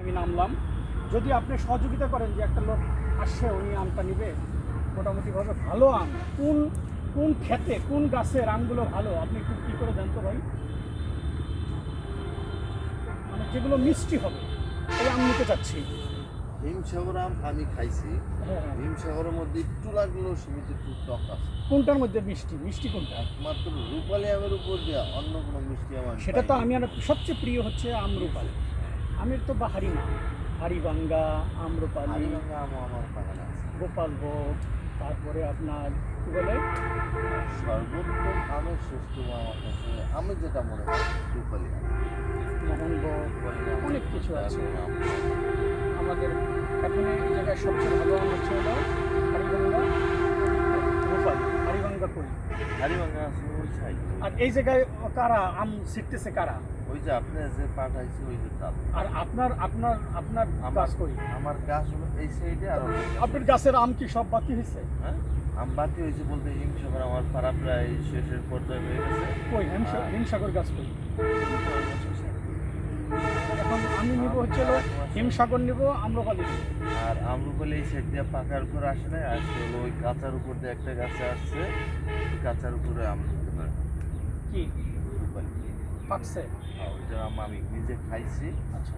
আমি নামলাম, যদি আপনি সহযোগিতা করেন যে একটা লোক আসছে উনি আমটা নিবে মোটামুটিভাবে ভালো আম, কোন কোন ক্ষেতে কোন গাছের আমগুলো ভালো আপনি একটু কী করে দেন তো ভাই, মানে যেগুলো মিষ্টি হবে এই আম নিতে চাচ্ছি। হিমসাগর আম আমি খাইছি। হ্যাঁ, হিমসাগরের মধ্যে একটু লাগলেও সীমিত একটু টক আছে। কোনটার মধ্যে মিষ্টি মিষ্টি কোনটা? একমাত্র রূপালী আমের উপর দেওয়া অন্য কোনো মিষ্টি আমার সেটা তো আমি আর সবচেয়ে প্রিয় হচ্ছে আমরুপালি। আমের তো বাহারি না, হাড়িভাঙ্গা, আম্রপালি, হাড়িভাঙ্গা আমও আমার বাগানে আছে। গোপালভোগ, তারপরে আপনার কী বলে সর্বোত্তম আমের শ্রেষ্ঠ আমার কাছে আমি যেটা মনে করি রূপালী আম। মোহনভোগ, রূপালী আম অনেক কিছু আছে। আম। আমাদের এখন এই জায়গায় সবচেয়ে ভালো আম হচ্ছে হলো হাড়িভাঙ্গা, রূপালি, হাড়িভাঙ্গা করি। হাড়িভাঙ্গা আছে ওই সাইড। আর এই জায়গায় কারা আম ছিটতেছে কারা? ওই যে আপনি যে পাঠাইছে ওই যে তার। আর আপনার আপনার আপনার গাছ করি, আমার গাছ হলো এই সাইডে আর আপনার গাছের আম কি সব বাকি হয়েছে? হ্যাঁ আম বাতি হয়েছে বলতে হিমসাগর আমার পাড়া প্রায় শেষের পর্যায়ে হয়ে গেছে। কই হিমসাগর গাছ কই? এখন আমি নিব হচ্ছে হলো হিমসাগর নিব, আম্রপালি নিব। আর আমরুপালি এই সাইড দিয়ে পাকার উপর আসে না, আসছে হলো ওই কাঁচার উপর দিয়ে একটা গাছে আসছে, ওই কাঁচার উপরে আম ধরতে পারে কি রূপালি। পাকছে? আর ওইটা আম আমি নিজে খাইছি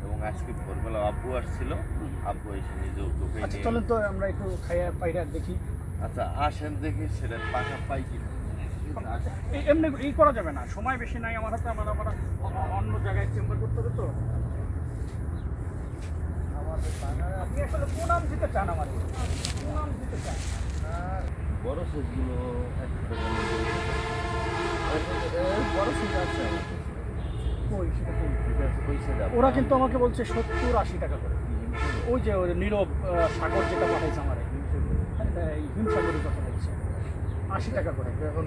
এবং আজকে ভোরবেলা আব্বু আসছিল, আব্বু এসে নিজেও তোকে আচ্ছা নিয়ে। চলেন তো আমরা একটু খাইয়া পাইরা দেখি। আচ্ছা আসেন দেখি সেটা পাকা পাই কিনা। এমনি ই করা যাবে না, সময় বেশি নাই আমার হাতে, আমার আবার অন্য জায়গায় চেম্বার করতে হবে তো। আমাদের বাগানে আপনি আসলে কোন আম দিতে চান আমার, কোন আম দিতে চান? বড় সাইজগুলো 1 টাকা বড় সাইজ আছে আমার কাছে। কই সেটা কই? ঠিক আছে পয়সা দাও। ওরা কিন্তু আমাকে বলছে 70-80 টাকা করে। ওই যে ওই নীরব সাগর যেটা পাঠাইছে আমার, এই হিমসাগরের কথা বলছে 80 টাকা করে। এখন